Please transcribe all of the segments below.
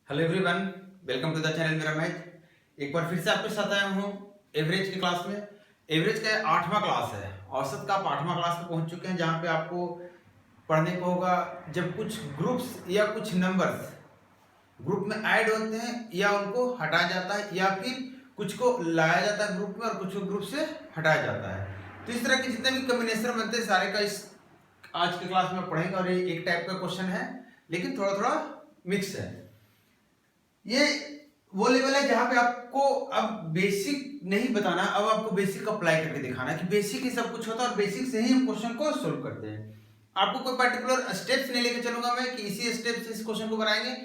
Hello everyone, welcome to the channel मेरा math. एक बार फिर से आपके साथ आया हूँ एवरेज की क्लास में। एवरेज का 8वां क्लास है। औसत का आप 8वां क्लास में पहुंच चुके हैं, जहां पे आपको पढ़ने को होगा जब कुछ ग्रुप्स या कुछ नंबर्स ग्रुप में ऐड होते हैं या उनको हटाया जाता है, या फिर कुछ को लाया जाता है ग्रुप में और कुछ को ग्रुप से हटाया जाता है। तो इस तरह के जितने भी कॉम्बिनेशन बनते हैं सारे का इस आज की क्लास में पढ़ेंगे। और ये एक टाइप का क्वेश्चन है, लेकिन थोड़ा थोड़ा मिक्स है। ये वो लेवल है जहां पे आपको अब बेसिक नहीं बताना, अब आपको बेसिक अप्लाई करके दिखाना है कि बेसिक ही सब कुछ होता है और बेसिक से ही हम क्वेश्चन को सोल्व करते हैं। आपको कोई पर्टिकुलर स्टेप्स नहीं लेके चलूंगा मैं कि इसी स्टेप से इस क्वेश्चन को बनाएंगे।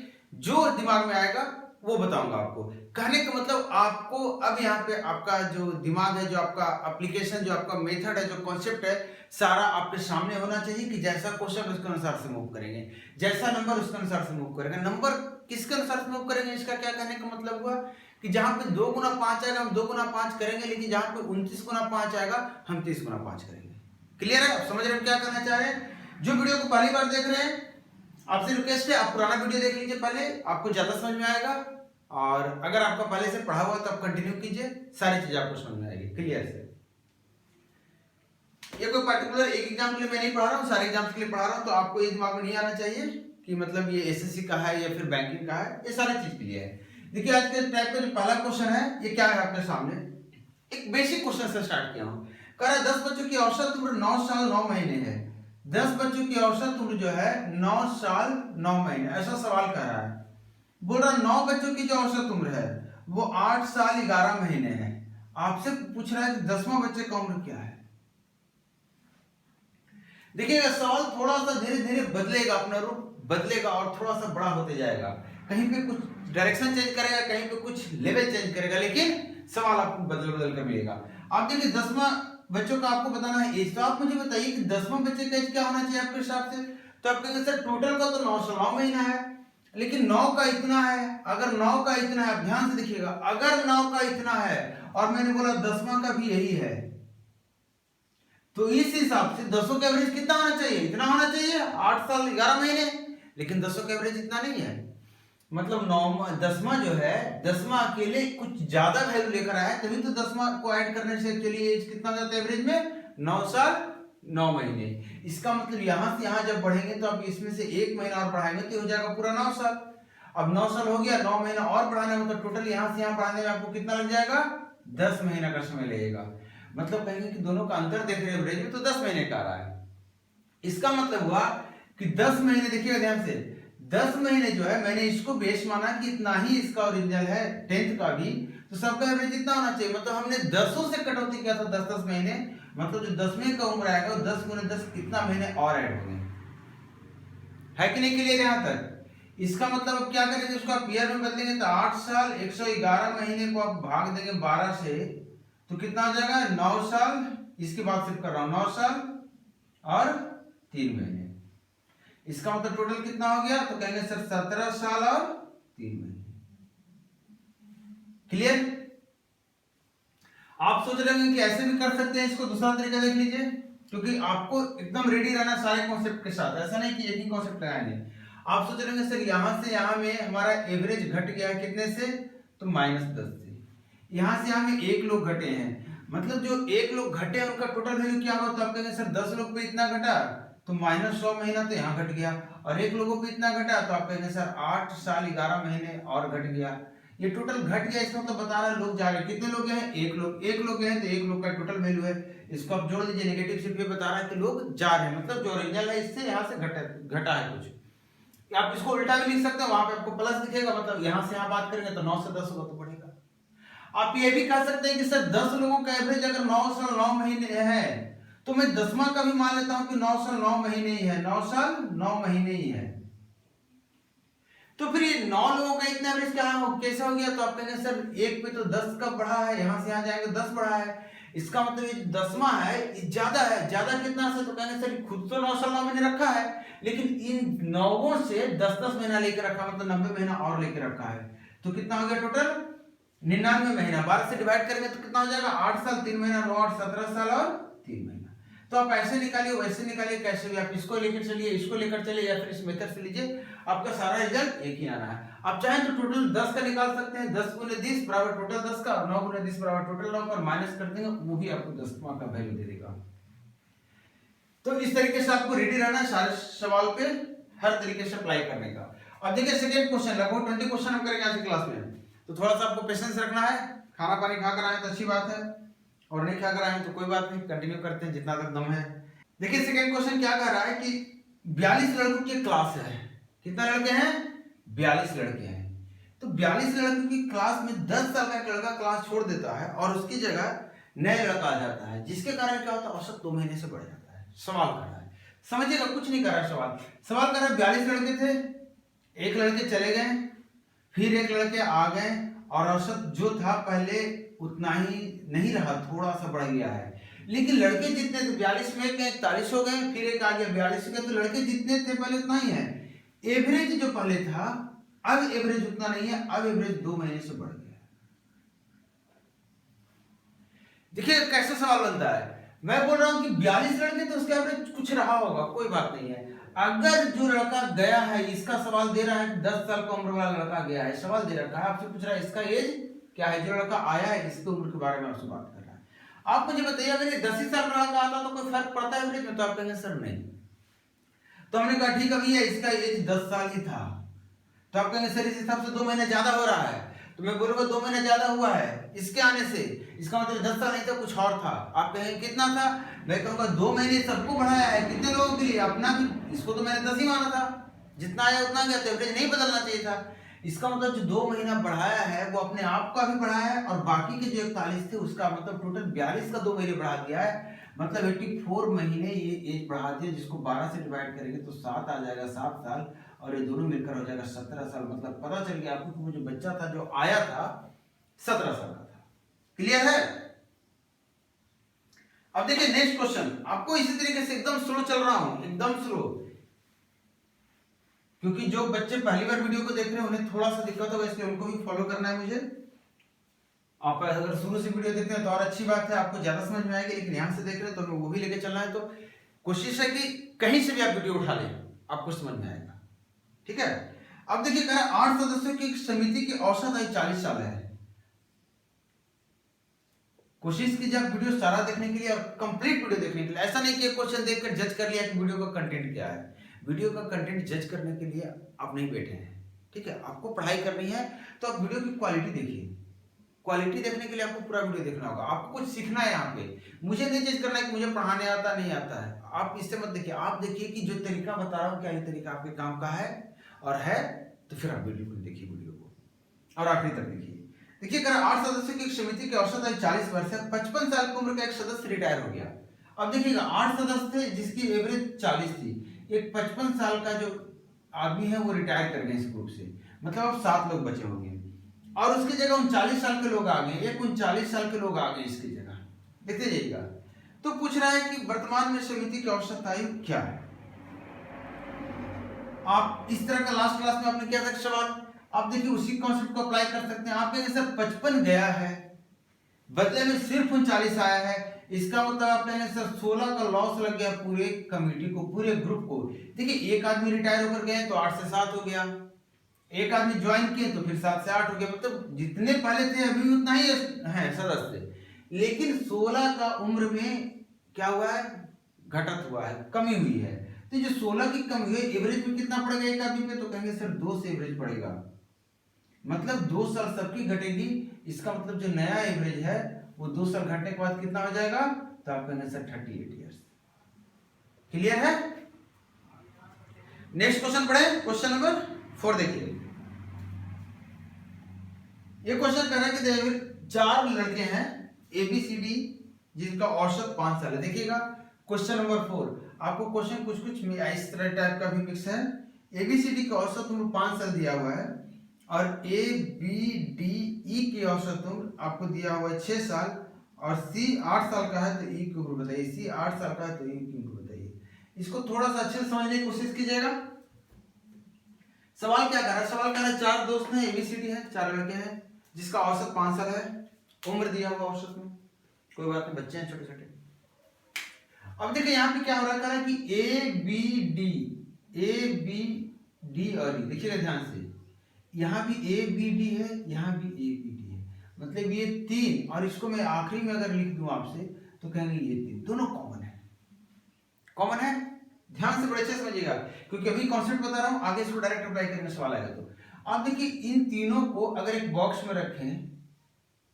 जो दिमाग में आएगा वो बताऊंगा आपको। कहने का मतलब आपको अब यहाँ पे आपका जो दिमाग है, जो आपका एप्लीकेशन, जो आपका मेथड है, जो कॉन्सेप्ट है, सारा आपके सामने होना चाहिए कि जैसा क्वेश्चन उसके अनुसार से मूव करेंगे, जैसा नंबर उसके अनुसार से मूव करेंगे। नंबर किसके अनुसार से मूव करेंगे, इसका क्या कहने का मतलब हुआ कि जहां पे 2 गुना 5 आएगा हम 2 गुना 5 करेंगे, लेकिन जहां पे 29 गुना 5 आएगा हम 30 गुना 5 करेंगे। क्लियर है? आप समझ रहे हैं क्या करना चाह रहे हैं? जो वीडियो को पहली बार देख रहे हैं, आपसे रिक्वेस्ट है आप पुराना वीडियो देख लीजिए पहले, आपको ज्यादा समझ में आएगा। और अगर आपका पहले से पढ़ा हुआ है तो आप कंटिन्यू कीजिए, सारी चीजें आपको समझ में आएगी क्लियर से। ये कोई पर्टिकुलर एक एग्जाम के लिए मैं नहीं पढ़ा रहा हूँ, सारे एग्जाम्स के लिए पढ़ा रहा हूँ। तो आपको ये दिमाग में नहीं आना चाहिए कि मतलब ये एसएससी का है या फिर बैंकिंग का है, ये सारी चीज के लिए है। देखिए आज के टाइप का जो पहला क्वेश्चन है ये क्या है आपके सामने। एक बेसिक क्वेश्चन से स्टार्ट किया हूँ। कह रहा है 10 बच्चों की औसत उम्र 9 साल 9 महीने है। 10 बच्चों की औसत उम्र जो है 9 साल 9 महीने, ऐसा सवाल कर रहा है। बोल रहा 9 बच्चों की जो औसत उम्र है वो 8 साल 11 महीने है। आपसे पूछ रहा है कि 10वां बच्चे का उम्र क्या है। देखिएगा सवाल थोड़ा सा धीरे धीरे बदलेगा, अपना रूप बदलेगा और थोड़ा सा बड़ा होते जाएगा। कहीं पे कुछ डायरेक्शन चेंज करेगा, कहीं पे कुछ लेवल चेंज करेगा, लेकिन सवाल आपको बदल बदल कर मिलेगा। आप देखिए 10वां बच्चों का आपको बताना है एज। तो आप मुझे बताइए कि 10वां बच्चे का एज क्या होना चाहिए आपके हिसाब से। तो आप कहेंगे सर टोटल का तो 9 से 9 महीना है, लेकिन 9 का इतना है। अगर 9 का इतना है, आप ध्यान से देखिएगा, अगर 9 का इतना है और मैंने बोला 10वां का भी यही है, तो इस हिसाब से 10 का एवरेज कितना होना चाहिए, इतना होना चाहिए 8 साल 11 महीने। लेकिन 10 का एवरेज इतना नहीं है। मतलब 10वां जो है, 10वां अकेले कुछ ज्यादा वैल्यू लेकर आया है, तभी तो 10वां को ऐड करने से एक्चुअली एज कितना जाता है एवरेज में 9 साल 9 महीने। इसका मतलब यहां से यहां जब बढ़ेंगे तो अब इसमें से 1 महीना और बढ़ाएंगे तो हो जाएगा पूरा 9 साल। अब 9 साल हो गया, 9 महीना और बढ़ाने में मतलब टोटल यहां से यहां बढ़ाने में आपको कितना लग जाएगा, 10 महीना का समय लगेगा। मतलब कहेंगे कि दोनों का अंतर देख रहे हैं एवरेज में तो 10 महीने का आ रहा है। इसका मतलब हुआ कि 10 महीने, देखिएगा ध्यान से, 10 महीने जो है मैंने इसको बेस माना कि इतना ही इसका ओरिजिनल है 10th का भी, तो सबका एवरेज इतना होना चाहिए। मतलब हमने 10 से कटौती किया था 10 महीने, मतलब जो 10वें का उम्र आएगा वो 10 गुने 10 कितना महीने और ऐड हो गए। है कि नहीं क्लियर यहां तक? इसका मतलब अब क्या करेंगे, उसको आप ईयर में बदलेंगे तो 8 साल 111 महीने को आप भाग देंगे 12 से, तो कितना हो जाएगा 9 साल, इसकी बात सिर्फ कर रहा हूं, 9 साल और 3 महीने। इसका मतलब टोटल कितना हो गया, तो कहेंगे सर 17 साल और 3 महीने। क्लियर? आप सोच रहे होंगे कि ऐसे भी कर सकते हैं, इसको दूसरा तरीका देख लीजिए, क्योंकि आपको एकदम रेडी रहना सारे कॉन्सेप्ट के साथ, ऐसा नहीं कि एक ही कॉन्सेप्ट लगाएंगे। आप सोच रहे होंगे सर यहां से यहां में हमारा एवरेज घट गया है कितने से, तो -10 से। यहां से यहां में 1 लोग घटे हैं, मतलब जो 1 लोग घटे उनका टोटल वैल्यू क्या होगा, तो आप कहेंगे सर 10 लोग पे इतना घटा तो -100 महीना तो यहाँ घट गया, और 1 लोगों पे इतना घटा तो आप कहेंगे सर 8 साल 11 महीने और घट गया। ये टोटल घट गया, इसका तो बता रहा है लोग जा रहे हैं। कितने लोग हैं, 1 लोग। 1 लोग हैं तो 1 लोग का टोटल वैल्यू है, इसको आप जोड़ लीजिए। नेगेटिव सिर्फ ये बता रहा है कि लोग जा रहे हैं, मतलब जो ओरिजिनल है इससे यहाँ से घटा है कुछ। आप इसको उल्टा भी लिख सकते हैं, वहां पे आपको प्लस दिखेगा, मतलब यहाँ से यहाँ बात करेंगे तो 9 से 10 होगा तो बढ़ेगा। आप ये भी कह सकते हैं कि सर 10 लोगों का एवरेज अगर 9 साल 9 महीने है, तो मैं 10वां का भी मान लेता हूं कि 9 साल 9 महीने ही है, 9 साल 9 महीने ही है। तो फिर ये 9 लोगों का इतना एवरेज क्या हो, कैसे हो गया, तो आप कहेंगे सर एक पे तो 10 का बढ़ा है, यहां से यहां जाएंगे 10 बढ़ा है, इसका मतलब ये 10वां है ये ज्यादा है। ज्यादा कितना से, तो कहेंगे सर खुद तो 9 साल 9 महीने रखा है, लेकिन इन 9 से 10-10 महीना लेकर रखा, मतलब 90 महीना और लेकर रखा है। तो कितना हो गया टोटल 99 महीना। 12 से डिवाइड करेंगे तो कितना हो जाएगा, 8 साल 3 महीना 9 8 17 साल और 3 महीना। तो आप ऐसे निकालिए वैसे निकालिए, कैसे भी आप इसको लेकर चलिए, इसको लेकर चलिए, या फिर इस मेथड से लीजिए, आपका सारा रिजल्ट एक ही आना है। आप चाहें तो टोटल 10 का निकाल सकते हैं, 10 गुने 10 बराबर टोटल 10 का, और 9 गुने 10 बराबर टोटल 9 का, और माइनस कर देंगे, वो भी आपको 10 का वैल्यू दे देगा। तो इस तरीके से आपको रेडी रहना है सारे सवाल पे हर तरीके से अप्लाई करने का। अब देखिए सेकंड क्वेश्चन, लगभग 20 क्वेश्चन हम करेंगे आज की क्लास में, तो थोड़ा सा आपको पेशेंस रखना है। खाना पानी खाकर आए तो अच्छी बात है, और नहीं खाकर आए तो कोई बात नहीं, कंटिन्यू करते हैं जितना तक दम है। देखिए सेकंड क्वेश्चन क्या कह रहा है कि 42 लड़कों की क्लास है। कितना लड़के हैं? 42 लड़के हैं। तो 42 लड़कों की क्लास में 10 साल का एक लड़का क्लास छोड़ देता है और उसकी जगह नया लड़का आ जाता है, जिसके कारण क्या होता है, औसत 2 महीने से बढ़ जाता है। सवाल कर रहा है, समझिएगा, कुछ नहीं कर रहा है सवाल कर रहा है 42 लड़के थे, एक लड़के चले गए, फिर एक लड़के आ गए, और औसत जो था पहले उतना ही नहीं रहा, थोड़ा सा बढ़ गया है। लेकिन लड़के जितने थे 42 में 41 हो गए, फिर एक आ गया 42 हो गए, तो लड़के जितने थे पहले उतना ही है। एवरेज जो पहले था, अब एवरेज उतना नहीं है, अब एवरेज 2 महीने से बढ़ गया। देखिए कैसे सवाल बनता है, मैं बोल रहा हूं कि 42 लड़के तो उसके एवरेज कुछ रहा होगा, कोई बात नहीं है। अगर जो लड़का गया है, इसका सवाल दे रहा है 10 साल का उम्र वाला लड़का गया है, सवाल दे रखा है, आपसे पूछ रहा है इसका एज क्या है, जो लड़का आया है इसकी उम्र के बारे में आपसे बात कर रहा है। आप मुझे बताइए, अगर ये 10 ही साल का लड़का आता तो कोई फर्क पड़ता है एवरेज में? तो आप कहेंगे सर नहीं। तो हमने कहा ठीक है भैया, इसका एज 10 साल ही था, तो आप कहेंगे सर इस हिसाब से 2 महीने ज्यादा हो रहा है। तो मैं बोलूंगा 2 महीने ज्यादा हुआ है इसके आने से, इसका मतलब 10 साल नहीं था, कुछ और था। आप कहेंगे कितना था? मैं कहूंगा 2 महीने सबको बढ़ाया है, कितने लोगों के लिए? अपना भी, इसको तो मैंने 10 ही माना था, जितना आया उतना गया, तो एवरेज नहीं बदलना चाहिए था। इसका मतलब जो 2 महीना बढ़ाया है वो अपने आप का भी बढ़ाया है, और बाकी के जो 41 थे उसका मतलब टोटल 42 का 2 महीने बढ़ा दिया है, मतलब 84 महीने ये एज बढ़ा दिया, जिसको 12 से डिवाइड करेंगे तो 7 आ जाएगा, 7 साल, और ये दोनों मिलकर हो जाएगा 17 साल। मतलब पता चल गया आपको कि वो जो बच्चा था जो आया था 17 साल का था। क्लियर है? अब देखिए नेक्स्ट क्वेश्चन, आपको इसी तरीके से एकदम स्लो चल रहा हूं, एकदम स्लो, क्योंकि जो बच्चे पहली बार वीडियो को देख रहे हैं उन्हें थोड़ा सा दिक्कत होगा, इसलिए उनको भी फॉलो करना है मुझे। आप अगर शुरू से वीडियो देखते हैं तो और अच्छी बात है, आपको ज्यादा समझ में आएगी, लेकिन ध्यान से देख रहे हैं तो हमें वो भी लेके चलना है। तो कोशिश है कि कहीं से भी आप वीडियो उठा लें, आपको समझ में आएगा। ठीक है? अब देखिए कह रहा है 8 सदस्यों की समिति की औसत आयु 40 साल है। कोशिश कीजिए आप वीडियो सारा देखने के लिए और कंप्लीट वीडियो देखने के लिए। ऐसा नहीं कि एक क्वेश्चन देखकर जज कर लिया कि वीडियो का कंटेंट क्या है। वीडियो का कंटेंट जज करने के लिए आप नहीं बैठे हैं, ठीक है? आपको पढ़ाई करनी है तो आप वीडियो की क्वालिटी देखिए। क्वालिटी देखने के लिए आपको पूरा वीडियो देखना होगा, आपको कुछ सीखना है यहाँ पे। मुझे नहीं जज करना है कि मुझे पढ़ाने आता नहीं आता है, आप इससे मत देखिए। आप देखिए कि जो तरीका बता रहा हूँ क्या ये तरीका आपके काम का है, और है तो फिर आप बिल्कुल देखिए वीडियो को और आखिरी तक देखिए। देखिए अगर 8 सदस्यों की एक समिति की औसत आयु 40 वर्ष है, 55 साल की उम्र का एक सदस्य रिटायर हो गया। अब देखिएगा 8 सदस्य थे जिसकी एवरेज 40 थी, एक 55 साल का जो आदमी है वो रिटायर कर गए इस ग्रुप से, मतलब अब 7 लोग बचे होंगे, और उसकी जगह 39 साल के लोग आ गए, एक 39 साल के लोग आ गए इसकी जगह। देखते जाइएगा। तो पूछ रहा है कि वर्तमान में समिति की औसत आयु क्या है। आप इस तरह का लास्ट क्लास में आपने किया था सवाल, आप देखिए उसी कॉन्सेप्ट को अप्लाई कर सकते हैं। आप कहेंगे सर 55 गया है, बदले में सिर्फ 39 आया है, इसका मतलब आप कहेंगे सर 16 का लॉस लग गया पूरे कमेटी को, पूरे ग्रुप को। देखिए एक आदमी रिटायर होकर गए तो 8 से 7 हो गया, एक आदमी ज्वाइन किए तो फिर 7 से 8 हो गया, मतलब जितने पहले थे अभी उतना ही है सदस्य, लेकिन 16 का उम्र में क्या हुआ है, घटत हुआ है, कमी हुई है। तो जो 16 की कमी हुई एवरेज में कितना पड़ेगा एक आदमी पे, तो कहेंगे सर 2 से एवरेज पड़ेगा, मतलब 2 साल सबकी घटेगी। इसका मतलब जो नया एवरेज है वो 2 साल घटने के बाद कितना हो जाएगा, तो आप कहेंगे सर 38 ईयर्स। क्लियर है? नेक्स्ट क्वेश्चन पढ़े, क्वेश्चन नंबर 4 देखिए। ये क्वेश्चन कह रहा है कि 4 लड़के हैं ABCD जिनका औसत 5 साल है। देखिएगा क्वेश्चन नंबर 4, आपको क्वेश्चन कुछ इस तरह टाइप का भी मिक्स है। ABCD का औसत उम्र 5 साल दिया हुआ है, और ABDE की औसत उम्र आपको दिया हुआ है 6 साल, और C 8 साल का है तो E की उम्र बताइए, C 8 साल का है तो E की उम्र बताइए। इसको थोड़ा सा अच्छे से समझने की कोशिश कीजिएगा। सवाल क्या कर रहा है, सवाल कर रहा है 4 दोस्त हैं, ABCD है, 4 लड़के हैं जिसका औसत 5 साल है, उम्र दिया हुआ औसत में, कोई बात नहीं, बच्चे हैं छोटे छोटे। अब देखिए यहाँ पे क्या हो रहा है कि ABD डी और ई, देखिएगा ध्यान से, यहाँ भी ए बी डी है, यहाँ भी ए बी डी है, मतलब ये 3, और इसको मैं आखिरी में अगर लिख दूं आपसे तो कहेंगे ये 3 दोनों कॉमन है। कॉमन है, ध्यान से बड़े अच्छे समझिएगा, क्योंकि अभी कॉन्सेप्ट बता रहा हूं, आगे इसको डायरेक्ट अप्लाई करने सवाल आएगा। तो आप देखिए इन तीनों को अगर एक बॉक्स में रखें,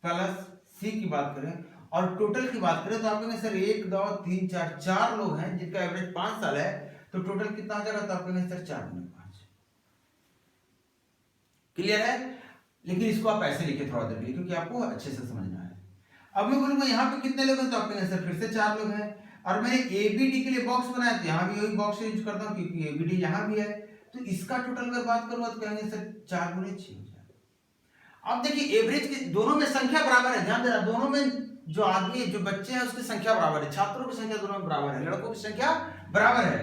प्लस सी की बात करें और टोटल की बात करें, तो आप कहेंगे सर 1 2 3 4, 4 लोग हैं जिनका एवरेज 5 साल है, तो टोटल कितना हो जाएगा? तो आप कहेंगे सर 4 गुना 5। क्लियर है? लेकिन इसको आप ऐसे लिखे थोड़ा देर के लिए, क्योंकि आपको अच्छे से समझना है। अब मैं बोलूंगा यहाँ पे कितने लोग हैं, तो आप कहेंगे सर फिर से 4 लोग हैं, और मैंने एबीडी के लिए बॉक्स बनाया, तो यहाँ भी वही बॉक्स यूज करता हूँ क्योंकि एबीडी यहाँ भी है, तो इसका टोटल अगर बात करूंगा तो कहेंगे सर 4 गुने 6 हो जाएगा। अब देखिए एवरेज के दोनों में संख्या बराबर है, ध्यान देना, दोनों में जो आदमी जो बच्चे हैं उसकी संख्या बराबर है, छात्रों की संख्या दोनों में बराबर है, लड़कों की संख्या बराबर है,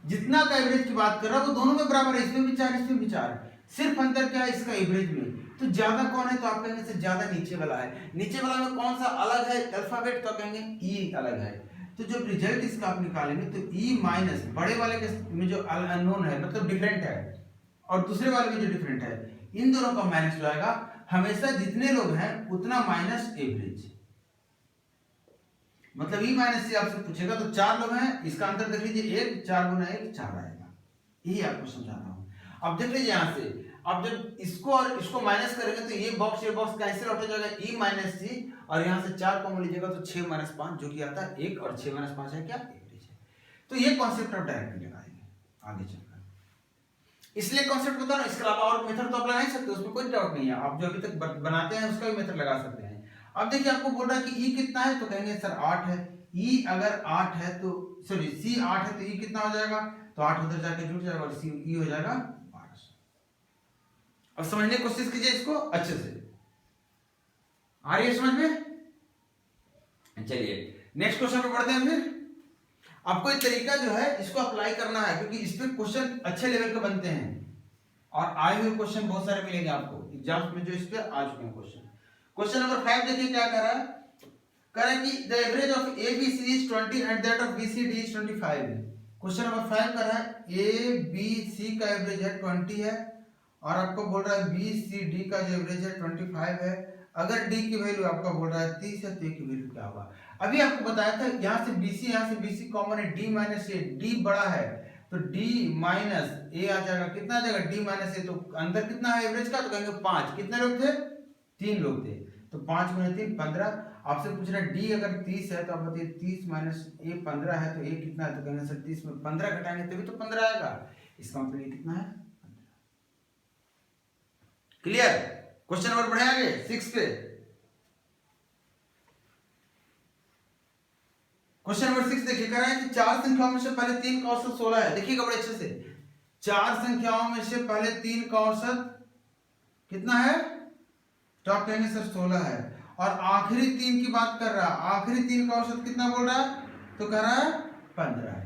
जितना का एवरेज की बात कर रहा हूं वो दोनों में बराबर है, इसमें भी 4 इसमें भी 4, सिर्फ अंतर क्या है इसका एवरेज में। तो ज्यादा कौन है? तो आप कहेंगे सर ज्यादा नीचे वाला है। नीचे वाला में कौन सा अलग है अल्फाबेट? तो कहेंगे ई अलग है। तो जब रिजल्ट इसका आप निकालेंगे तो ई माइनस बड़े वाले के में जो अननोन है, मतलब डिफरेंट है, और दूसरे वाले में जो डिफरेंट है, इन दोनों का माइनस हो जाएगा। हमेशा जितने लोग हैं उतना माइनस एवरेज, मतलब ई माइनस सी आपसे पूछेगा तो 4 लोग हैं, इसका अंतर देख लीजिए 1, 4 गुना 1 4 आएगा, यही आपको समझा रहा हूं। अब देख लीजिए यहां से, अब जब इसको और इसको माइनस करेंगे तो ये बॉक्स कैंसिल आउट हो जाएगा, ई माइनस सी, और यहां से 4 कॉमन लीजिएगा तो 6 माइनस 5 जो कि आता है 1, और 6 माइनस 5 है क्या? एवरेज है। तो ये कॉन्सेप्ट आप डायरेक्ट लगाएंगे आगे चलकर, इसलिए कॉन्सेप्ट बता रहा हूं, इसके अलावा और मेथड तो आप लगा ही सकते हो, उसमें कोई डाउट नहीं है, आप जो अभी तक बनाते हैं उसका भी मेथड लगा सकते हैं। अब देखिए आपको बोल रहा है कि ई कितना है, तो कहेंगे सर 8 है, ई अगर 8 है तो सॉरी सी 8 है तो ई कितना हो जाएगा? तो 8 उधर जाके जुड़ जाएगा और सी ई हो जाएगा 1200। अब समझने की कोशिश कीजिए इसको अच्छे से, आ रही है समझ में? चलिए नेक्स्ट क्वेश्चन पे बढ़ते हैं। फिर आपको एक तरीका जो है इसको अप्लाई करना है, क्योंकि इस पे क्वेश्चन अच्छे लेवल के बनते हैं और आए हुए क्वेश्चन बहुत सारे मिलेंगे आपको एग्जाम्स में जो इस पे आ चुके हैं क्वेश्चन। क्वेश्चन नंबर 5 देखिए क्या कर रहा है, कह रहा है कि the average of ABC is 20 and that of BCD is 25। Question number 5 कर रहा है ABC का एवरेज है 20 है, और आपको बोल रहा है BCD का जो एवरेज है 25 है। अगर D की वैल्यू आपका बोल रहा है 30 है तो A की वैल्यू क्या होगा? अभी आपको बताया था यहाँ से BC कॉमन है, D माइनस A, D बड़ा है तो D माइनस A आ जाएगा, कितना आ जाएगा? D माइनस A, तो अंदर कितना है एवरेज का? तो कहेंगे 5। कितने लोग थे? 3 लोग थे, तो 5 गुना 3 15। आपसे पूछ रहा है डी अगर 30 है तो आप बताइए 30 माइनस ए 15 है तो ए कितना है? तो कहेंगे सर 30 में 15 घटाएंगे तभी तो 15 आएगा, इसका मतलब ये कितना है? 15। क्लियर? क्वेश्चन नंबर बढ़े आगे 6 पे। क्वेश्चन नंबर 6 देखिए, कह रहा है कि 4 संख्याओं में से पहले 3 का औसत 16 है। देखिएगा बड़े अच्छे से, 4 संख्याओं में से पहले 3 का औसत कितना है? तो आप कहेंगे सर 16 है, और आखिरी 3 की बात कर रहा है, आखिरी 3 का औसत कितना बोल रहा है? तो कह रहा है 15 है।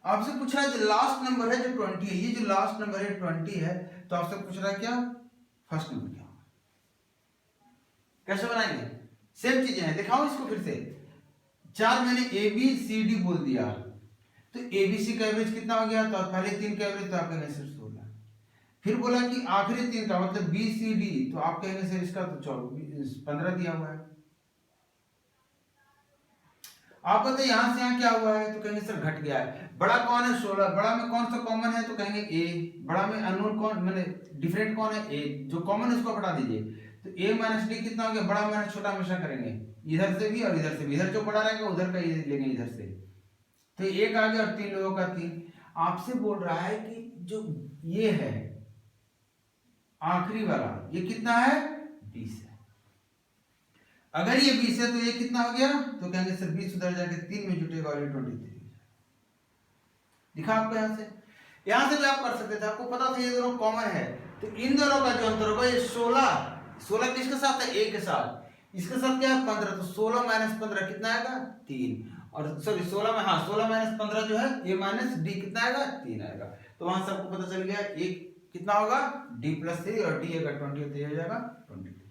आपसे पूछ रहा है जो लास्ट नंबर है जो 20 है, ये जो लास्ट नंबर है 20 है, तो आपसे पूछ रहा है क्या फर्स्ट नंबर क्या होगा? कैसे बनाएंगे? सेम चीजें हैं, दिखाओ इसको फिर से। 4 मैंने ए बी सी डी बोल दिया, तो एबीसी का एवरेज कितना हो गया? तो पहले 3 का एवरेज तो आप कहेंगे सर 16। फिर बोला कि आखिरी 3 का मतलब बी सी डी, तो आप कहेंगे सर इसका तो 15 दिया हुआ है। आप बताइए यहां से यहां क्या हुआ है? तो कहेंगे सर घट गया है। बड़ा कौन है? 16। बड़ा में कौन सा कॉमन है? तो कहेंगे ए। बड़ा में अननोन कौन मैंने डिफरेंट कौन है? ए। जो कॉमन है उसको हटा दीजिए, तो ए माइनस डी कितना हो गया? बड़ा माइनस छोटा हमेशा करेंगे, इधर से भी और इधर से भी, इधर जो बड़ा रहेगा उधर का लेंगे इधर से, तो एक आ गया और 3 लोगों का 3। आपसे बोल रहा है कि जो ये है आखिरी वाला ये कितना है? 20 है। अगर ये 20 है तो ये कितना हो गया? तो कहेंगे सर 20 उधर जाके 3 में जुटेगा और ये 23। दिखा आपको यहां से भी आप कर सकते थे, आपको पता था ये दोनों कॉमन है, तो इन दोनों का जो अंतर होगा ये 16 किसके साथ है? ए के साथ। इसके साथ क्या है? 15। तो 16 माइनस 15 कितना आएगा? 3। और सॉरी 16 में 16 माइनस 15 जो है ए माइनस डी कितना आएगा? 3 आएगा। तो वहां से आपको पता चल गया एक कितना होगा? डी प्लस 3, और डी अगर 20 हो तो ये हो जाएगा 23।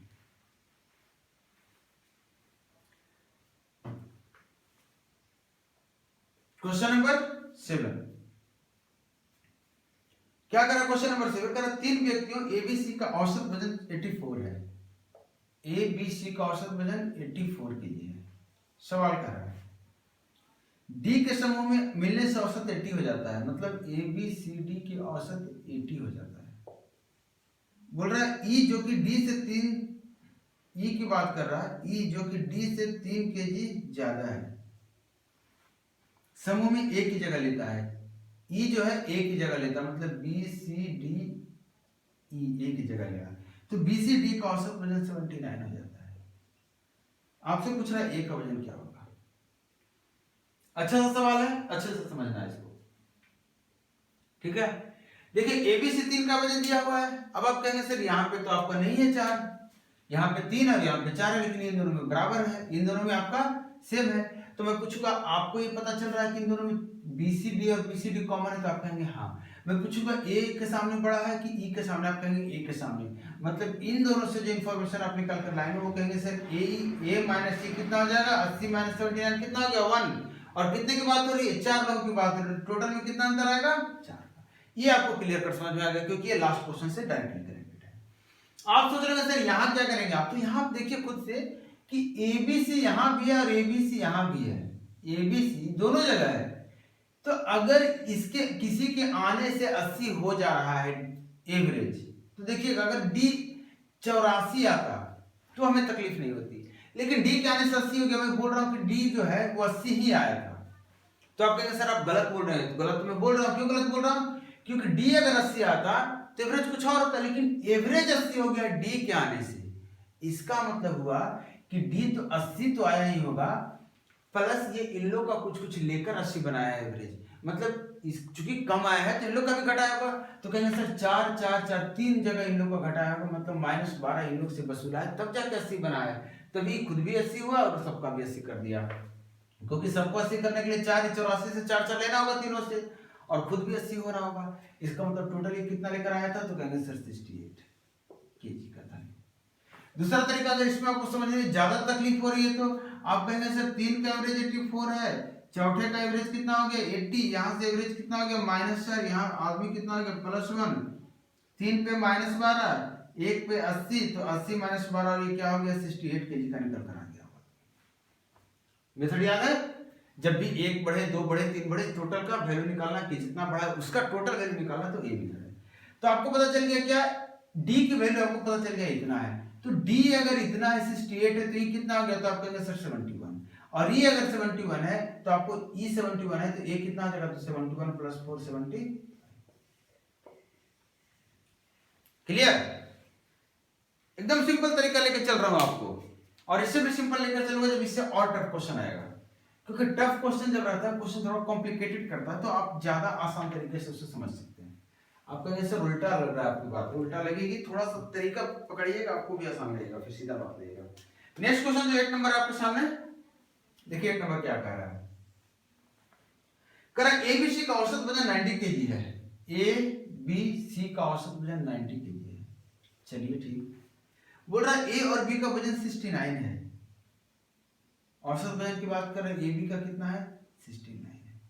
क्वेश्चन नंबर 7, क्या करा क्वेश्चन नंबर 7 करा, 3 व्यक्तियों एबीसी का औसत वजन 84 है। एबीसी का औसत वजन 84 केजी है। सवाल कर रहा है डी के समूह में मिलने से औसत 80 हो जाता है, मतलब ए बी सी डी की औसत 80 हो जाता है। बोल रहा है ई जो कि डी से 3, ई की बात कर रहा है, ई जो कि डी से 3 केजी ज्यादा है, समूह में ए की जगह लेता है। ई जो है ए की जगह लेता है, मतलब बी सी डी ई ए की जगह लेगा, तो बी सी डी का औसत वजन 79 हो जाता है। आपसे पूछ रहा है ए का वजन क्या होगा। अच्छा सा सवाल है, अच्छे से समझना है इसको, ठीक है। देखिए एबीसी 3 का वजन दिया हुआ है। अब आप कहेंगे सर यहाँ पे तो आपका नहीं है 4, यहाँ पे 3 और यहाँ पे 4 है, लेकिन इन दोनों में बराबर है, इन दोनों में आपका सेम है। तो मैं पूछूंगा आपको ये पता चल रहा है कि इन दोनों में बीसीडी और बीसीडी कॉमन है, तो आप कहेंगे हाँ। मैं पूछूंगा ए के सामने बड़ा है कि ई के सामने, आप कहेंगे ए के सामने। मतलब इन दोनों से जो इन्फॉर्मेशन आप निकाल कर लाएंगे वो कहेंगे सर ए माइनस सी कितना हो जाएगा, 80 माइनस 79 कितना हो गया 1। और कितने की बात हो रही है, 4 लोगों की बात हो रही है, टोटल में कितना अंतर आएगा 4। ये आपको क्लियर कर समझ में आ गया, क्योंकि ये लास्ट क्वेश्चन से डायरेक्टली कनेक्टेड है। आप सोच रहे हैं सर यहाँ क्या करेंगे आप, तो यहाँ देखिए खुद से कि एबीसी यहाँ भी है और एबीसी यहाँ भी है, एबीसी दोनों जगह है। तो अगर इसके किसी के आने से 80 हो जा रहा है एवरेज, तो देखिएगा अगर डी 84 आता तो हमें तकलीफ नहीं होती, लेकिन डी के आने से 80 हो गया। मैं बोल रहा हूँ कि डी जो है वो 80 ही आया था, तो आप कहेंगे सर आप गलत बोल रहे हैं। तो गलत तो मैं बोल रहा हूँ, क्यों गलत बोल रहा हूँ, क्योंकि डी अगर 80 आता तो एवरेज कुछ और होता, लेकिन एवरेज 80 हो गया डी के आने से। इसका मतलब हुआ कि डी तो 80 तो आया ही होगा, प्लस ये इन लोग का कुछ कुछ लेकर 80 बनाया है एवरेज, मतलब चूंकि कम आया है तो इन लोग का भी घटाया होगा। तो कहेंगे सर 4 4 4 3 जगह इन लोग का घटाया होगा, मतलब -12 इन लोग से वसूला है, तब जाके 80 बनाया। तभी खुद भी 80 हुआ और सबका भी 80 कर दिया, क्योंकि सबको 80 करने के लिए 4 84 से 4 4 लेना होगा तीनों से, और खुद भी 80 होना होगा। इसका मतलब टोटल ये कितना लेकर आया था, तो कहेंगे सर 68 केजी का था। दूसरा तरीका, अगर इसमें आपको समझने में ज्यादा तकलीफ हो रही है तो आप कहेंगे सर 3 का एवरेज 84 है, चौथे का एवरेज कितना हो गया 80, यहाँ से एवरेज कितना हो गया -4, यहाँ आदमी कितना हो गया +1, 3 पे -12, 1 पे 80, तो 80 -12 और ये क्या हो गया 68 केजी का निकल कर आ गया। मेथड याद है, जब भी 1 बढ़े 2 बढ़े 3 बढ़े, टोटल का वैल्यू निकालना कि जितना बढ़ा उसका टोटल वैल्यू निकालना, तो ये मेथड है। तो आपको पता चल गया क्या, डी की वैल्यू आपको पता चल गया इतना है, तो डी अगर इतना है 68 है तो ये कितना हो गया, तो आप कहेंगे सर 71, और ये अगर 71 है तो आपको ई 71 है, तो ए कितना आ जाएगा, तो 71 + 4 70। क्लियर, एकदम सिंपल तरीका लेके चल रहा हूं आपको, और इससे भी सिंपल लेकर चलूंगा जब इससे और टफ क्वेश्चन आएगा, क्योंकि टफ क्वेश्चन जब रहता है क्वेश्चन थोड़ा कॉम्प्लिकेटेड करता है, तो आप ज्यादा आसान तरीके से उसे समझ सकते हैं। आपको जैसे उल्टा लग रहा है, आपकी बात उल्टा लगेगी, थोड़ा सा तरीका पकड़िएगा, आपको भी आसान लगेगा, फिर सीधा बात लगेगा। नेक्स्ट क्वेश्चन जो 1 नंबर आपके सामने, देखिए 1 नंबर क्या कह रहा है, कह रहा है एबीसी का औसत वजन 90 केजी है, ए बी सी का औसत वजन 90 केजी है। चलिए ठीक, बोल रहा है ए और बी का वजन 69 है, औसत वजन की बात कर रहे हैं, ए बी का कितना है 69 है,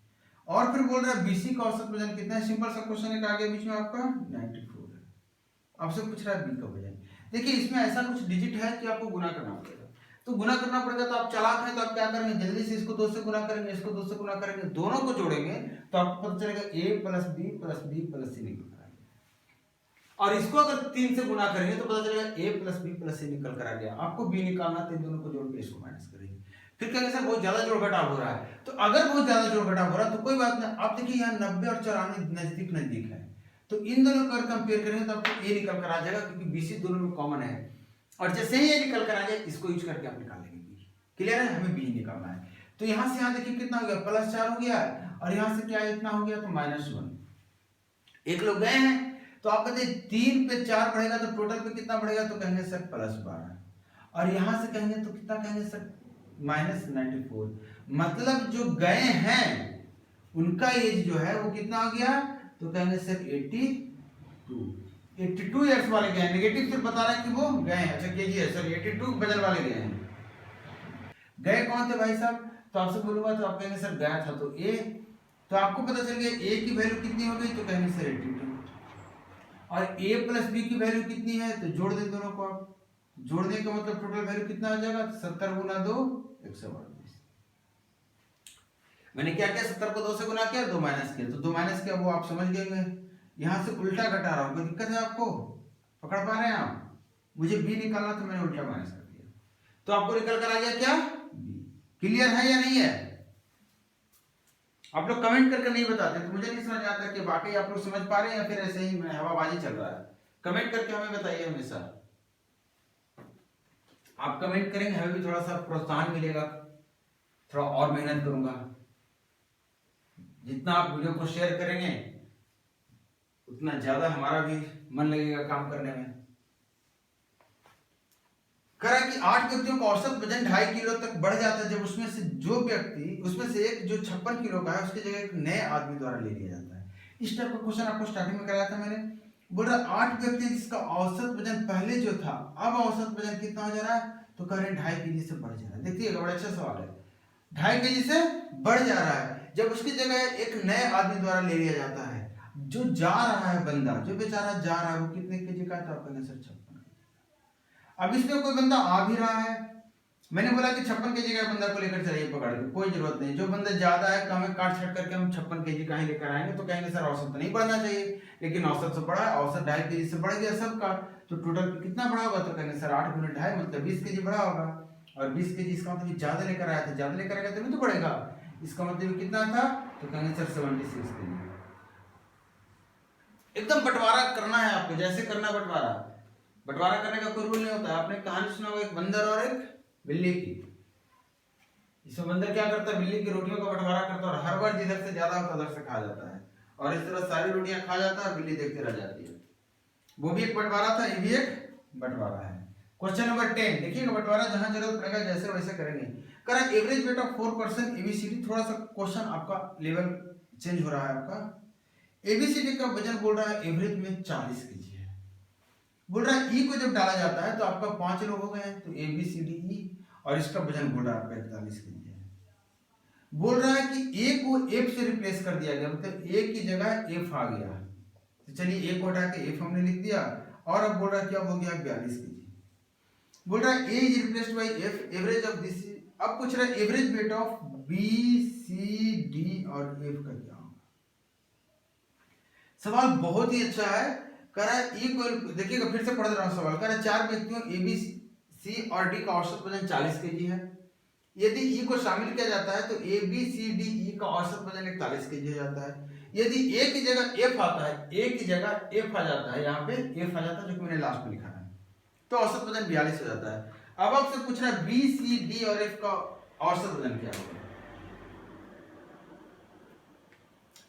और फिर बोल रहा है बीसी का औसत वजन कितना है। सिंपल सा क्वेश्चन है, आगे बीच में आपका 94 है, आपसे पूछ रहा है बी का वजन। देखिए इसमें ऐसा कुछ डिजिट है कि आपको गुना करना पड़ेगा, तो गुना करना पड़ेगा, तो आप चालाक हैं तो आप क्या करेंगे, जल्दी से इसको 2 से गुना करेंगे, इसको 2 से गुना करेंगे, दोनों को जोड़ेंगे तो आपको पता चलेगा a + b + b + c निकल कर आ गया, और इसको अगर 3 से गुना करेंगे तो पता चलेगा a + b + c निकल कर आ गया। आपको b निकालना, तो इन दोनों को जोड़ के इसको माइनस करेंगे। फिर कहेंगे सर बहुत ज्यादा जोड़ घटाव हो रहा है, तो अगर बहुत ज्यादा जोड़ घटाव हो रहा है तो कोई बात नहीं, आप देखिए यहाँ 90 और 94 नजदीक नजदीक है, तो इन दोनों को अगर कंपेयर करेंगे तो आपको a निकल कर आ जाएगा, क्योंकि bc दोनों में कॉमन है, और जैसे ही ये निकल कर आ जाए इसको यूज करके आप निकाल लेंगे b। क्लियर है, हमें b निकालना है। तो यहाँ से यहाँ देखिए कितना हो गया, +4 हो गया, और यहाँ से क्या इतना हो गया, तो -1। एक लोग गए हैं, तो आप कहते 3 पे 4 बढ़ेगा तो टोटल पे कितना बढ़ेगा, तो कहेंगे सर +12, और यहाँ से कहेंगे तो कितना कहेंगे सर -94। मतलब जो गए हैं उनका एज जो है वो कितना हो गया, तो कहेंगे सर 82 ईयर्स वाले गए हैं। नेगेटिव सिर्फ बता रहा है कि वो गए हैं, अच्छा केजी है सर, 82 बजन वाले गए हैं। गए कौन थे भाई साहब, तो आपसे बोलूंगा तो आप कहेंगे सर गया था तो ए, तो आपको पता चल गया ए की वैल्यू कितनी हो गई, तो कहेंगे सर 82। और a प्लस बी की वैल्यू कितनी है, तो जोड़ दें दोनों को आप। जोड़ने का मतलब टोटल वैल्यू कितना आ जाएगा, 70 गुना 2 132। मैंने क्या किया, 70 को 2 से गुना किया, 2 माइनस किया, तो 2 माइनस किया वो आप समझ गए। यहां से उल्टा घटा रहा हूं, कोई दिक्कत है आपको, पकड़ पा रहे हैं आप? मुझे बी निकालना तो मैंने उल्टा माइनस कर दिया, तो आपको निकल कर आ गया क्या, बी। क्लियर है या नहीं है? आप लोग कमेंट करके नहीं बताते तो मुझे नहीं समझ आता कि वाकई आप लोग समझ पा रहे हैं या फिर ऐसे ही हवाबाजी चल रहा है। कमेंट करके हमें बताइए हमेशा। आप कमेंट करेंगे हमें भी थोड़ा सा प्रोत्साहन मिलेगा, थोड़ा और मेहनत करूंगा। जितना आप वीडियो को शेयर करेंगे उतना ज्यादा हमारा भी मन लगेगा काम करने में। कहा कि 8 व्यक्तियों का औसत वजन 2.5 किलो तक बढ़ जाता है जब उसमें से एक जो 56 किलो का है उसकी जगह एक नए आदमी द्वारा ले लिया जाता है। इस टाइप का क्वेश्चन आपको स्टार्टिंग में कराया था मैंने। बोल रहा 8 व्यक्ति जिसका औसत वजन पहले जो था अब औसत वजन कितना हो जा रहा है, तो कह रहे हैं 2.5 केजी से बढ़ जा रहा है। देखिएगा बड़ा अच्छा सवाल है, 2.5 केजी से बढ़ जा रहा है जब उसकी जगह एक नए आदमी द्वारा ले लिया जाता है। जो जा रहा है बंदा, जो बेचारा जा रहा है वो कितने केजी का है, तो आपका आंसर 56। अब इसमें कोई बंदा आ भी रहा है, मैंने बोला कि 56 केजी का बंदा को लेकर चलिए पकड़ के, कोई जरूरत नहीं। जो बंदा ज्यादा है कम है काट छट करके हम 56 केजी का ही लेकर आएंगे, तो कहेंगे सर औसत तो नहीं बढ़ना चाहिए, लेकिन औसत से बढ़ा, औसत 2.5 केजी से बढ़ गया सबका, तो टोटल कितना बढ़ा होगा, तो कहेंगे सर 8 गुना 2.5 मतलब 20 केजी बढ़ा होगा। और 20 केजी इसका मतलब ज्यादा लेकर आया था, ज्यादा लेकर आएगा तभी तो बढ़ेगा। इसका मतलब कितना था, तो कहेंगे सर 76 केजी। एकदम बंटवारा करना है आपको, जैसे करना बंटवारा। बंटवारा करने का कोई रूल नहीं होता है। आपने कहानी सुना होगा एक बंदर और एक बिल्ली की। इसमें बंदर क्या करता है, बिल्ली की रोटियों का बंटवारा करता है और हर बार जिधर से ज्यादा होता है उधर से खा जाता है, और इस तरह सारी रोटियां खा जाता है, बिल्ली देखते रह जाती है। वो भी एक बंटवारा था, ये भी एक बंटवारा है। क्वेश्चन नंबर 10 देखिएगा, बंटवारा जहां जरूरत पड़ेगा जैसे वैसे करेंगे। करा average weight of 4 person ABCD. थोड़ा सा क्वेश्चन आपका लेवल चेंज हो रहा है आपका। एबीसीडी का वजन बोल रहा है एवरेज में 40 केजी है। बोल रहा है ई को जब डाला जाता है तो आपका 5 लोग हो गए हैं, तो ए बी सी डी ई, और इसका वजन बोल रहा है आपका 41 केजी है। बोल रहा है कि ए को एफ से रिप्लेस कर दिया गया, मतलब ए की जगह एफ आ गया, तो चलिए ए को हटा के एफ हमने लिख दिया, और अब बोल रहा है क्या हो गया 42 केजी। बोल रहा है A is replaced by F, average of this. अब पूछ रहा है average weight of B C D और एफ का क्या होगा। सवाल बहुत ही अच्छा है। कह रहा है ई को, देखिएगा फिर से पढ़ रहा हूं सवाल। कह रहा है 4 व्यक्तियों ए बी सी और डी का औसत वजन 40 केजी है। यदि ई को शामिल किया जाता है तो ए बी सी डी ई का औसत वजन 41 केजी हो जाता है। यदि ए की जगह एफ आता है, ए की जगह एफ आ जाता है, यहाँ पे एफ आ जाता है जो कि मैंने लास्ट में लिखा है, तो औसत वजन 42 हो जाता है। अब आपसे पूछ रहा है बी सी डी और एफ का औसत वजन क्या होगा।